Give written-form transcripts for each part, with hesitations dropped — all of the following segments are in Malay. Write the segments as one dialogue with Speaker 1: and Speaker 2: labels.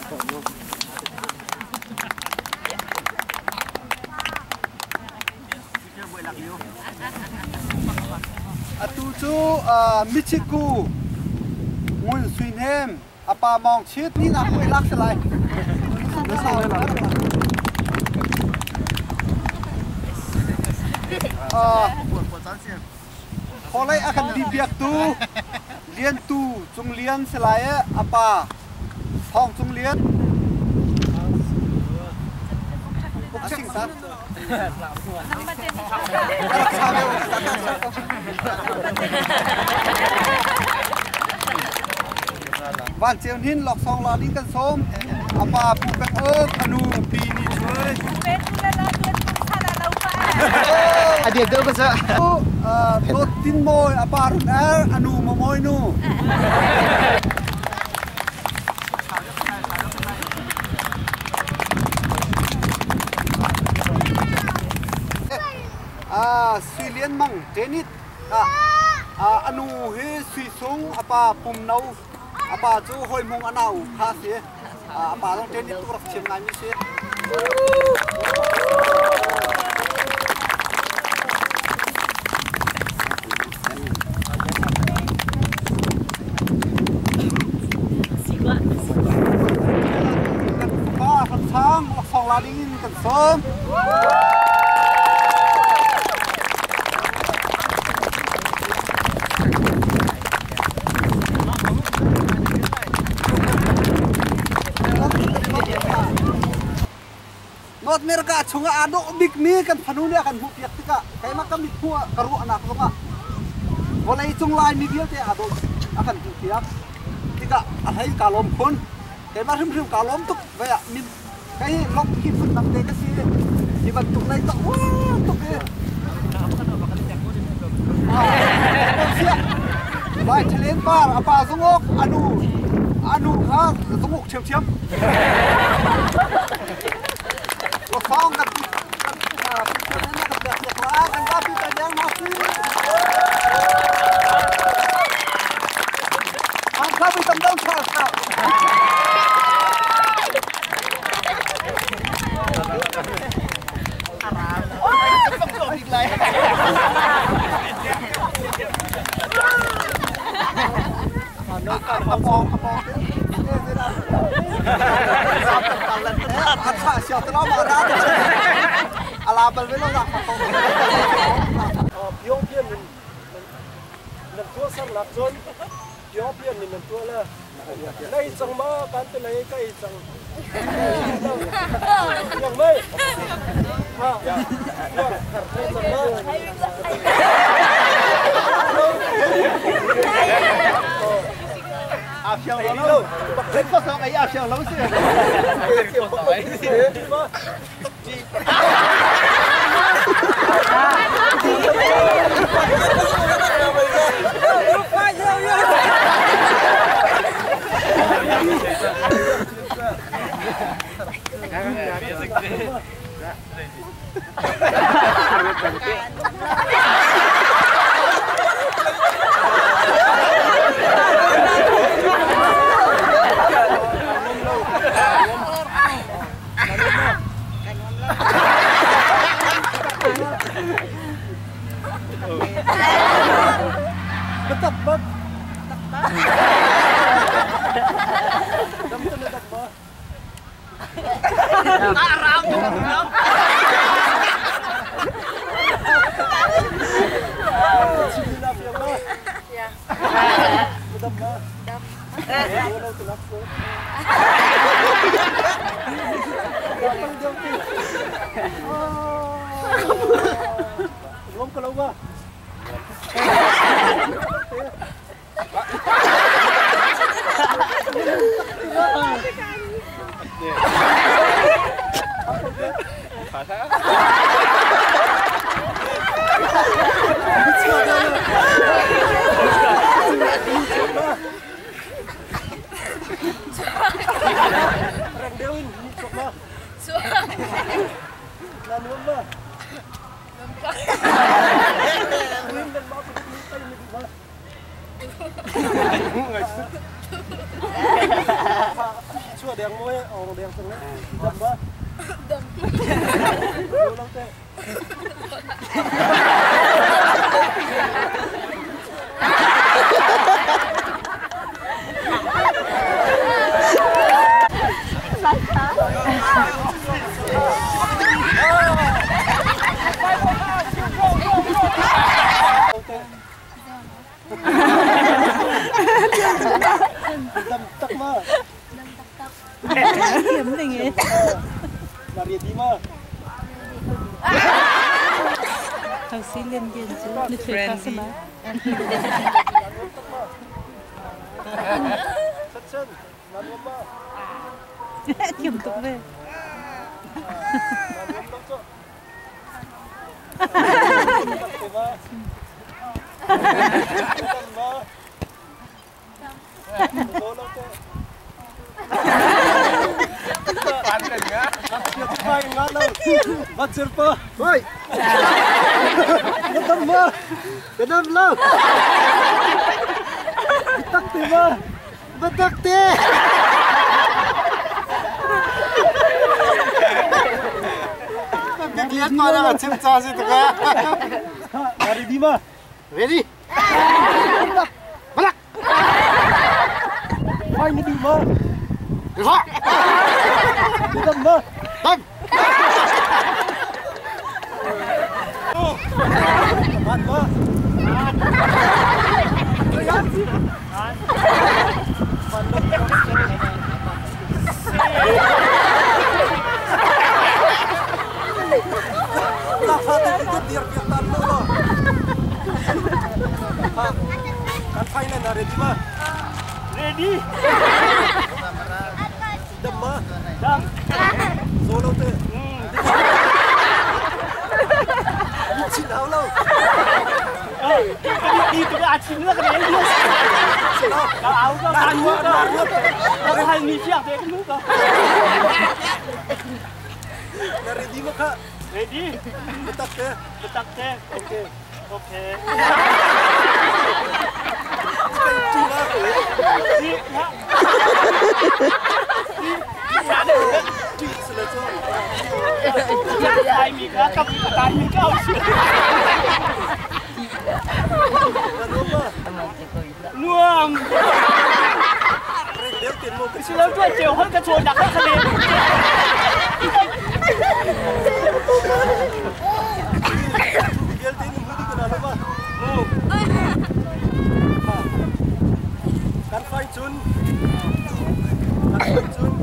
Speaker 1: atu chu michiku mun suinem apa mong chit ni na koi lak salai kholai akan dibiak tu lian tu chung lian salai apa thong chung lian asing sanวันเจียวนินหลอกซองลาลิงกันส้มอาปาปูกันอนูปีนี่ช่วยเดี๋ยวเดินไปซะรถตินโมยอาปารุ่นอนูมาโมยนูสุยเลียนมังเจนิดอนูเฮสุยซงอาปาปุ่มเนาอาปาจูหอยมงอนาวคาเสียอาปาต้องเจนิดตัวรักเชียงงานมิเสียป้าขันช้างสองลาดิ้งกันซ้อมนอดเมริกาชงอาโดบิกมีกันพนุเนี่ยกันหุบยักษ์กะใครมาก็มีหัวกระรุอนาคตอ่ะวันไหนจงลายมีเดียวแต่อาโดอากันหุบยักษ์ที่กะอะไรกาลมคนใครมาถึงกาลมตุกไปอ่ะมีใครล็อกขี้ฝุ่นตั้งเด็กก็สิที่มันตุกในตะว้าตุกเองเสียไปทะเลป้าอาปาสงอกอนูข้าสงอกเฉียมเราฟ้องกันแบบนี้กันว่าพี่จะยังมาซื้ออันข้าไปตำต้องข้าวโอ้ยจะต้องโดนอีกเลยน้อยกันปองอัดเสียวตลอดมาได้อะไรเป็นเวลาพี่องเพียนมันตัวสั่งหลักจนพี่องเพียนมันตัวละในจังมาการเป็นอะไรก็อีจังยังไม่อาเชียงเราเล่นก็สองไอ้อาเชียงเราสิBetul. Belum kalau gua.
Speaker 2: tua đèn môi ông đèn xuống đấy đâm ba đâm lắm thế đâm tắc mà
Speaker 3: hiểm này nghe
Speaker 2: lari di mà
Speaker 3: thằng sĩ liên viên chứ nó chơi cá sấu
Speaker 2: sắt chân làm mà
Speaker 3: kiểm tục về
Speaker 2: Bắt serpa,
Speaker 1: Oi. Betul mah. Benar lah. Betak ti mah. Betak ti. Lihat mana macam cas itu kan.
Speaker 2: lari di mah.
Speaker 1: Ready? Balak.
Speaker 2: Main di mah.
Speaker 1: Gerak.
Speaker 2: Đâm mah.
Speaker 1: Dam.
Speaker 2: Bắt mah. Kan final na ready ma? Ready. Dam ma? Dam. Solo te. Chín áo lâu. Đi từ cái chín nước cái đấy luôn. Đào áo đâu? Đào nước đâu? Đào hai nghìn chiếc thế cái nước đâu? Na ready ma kak? Ready. Betak te. Betak te. Okay. Okay. Tay mi cá cặp tay mi cao. Nuông. Xin lỗi tôi chiều hơn cái chuột đặt hết cả liền. Kan fai chun. Kan fai chun.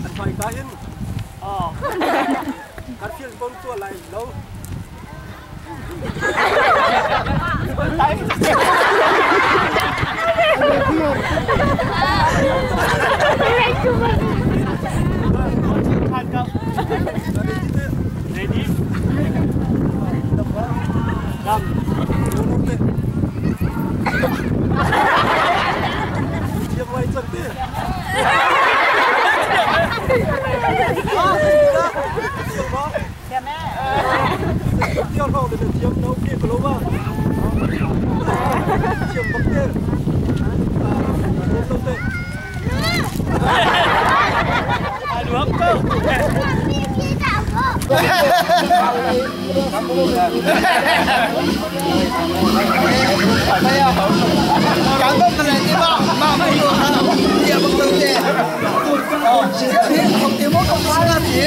Speaker 2: Kan fai kahin. Kan fil bom tua lai lâu. Ready? Dam. Dia mai cantik. Dia mau dengan diam nau ke keluar. Diam bakter. Cantik. Aduh apa?
Speaker 1: Cảm ơn cái gì mà mấy đứa dia betul deh. Không tiêu mất không phải là gì.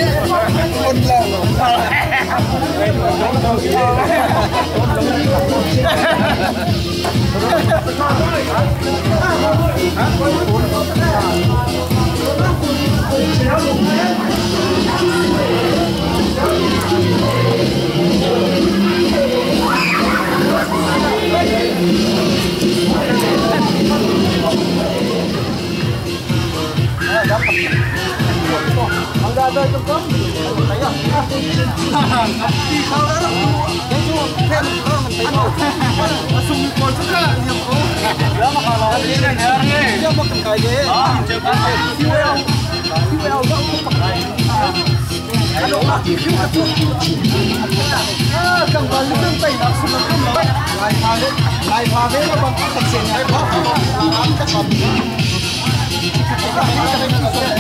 Speaker 1: Con ada trong cốc thấy không? Đi sau đó cái chuông thêm nó mình thấy không? Nó sung còn rất là nhiều không? Đó mà còn là đi này nghe. Chưa một cái gì? Chưa có gì. Chưa đâu. Chưa đâu nó không phải. Cái đó là chỉ cái chuông. Cầm vào những tay nó sung không nói. Lại phá đấy nó bằng cái thành này nó không làm cái phần. Tika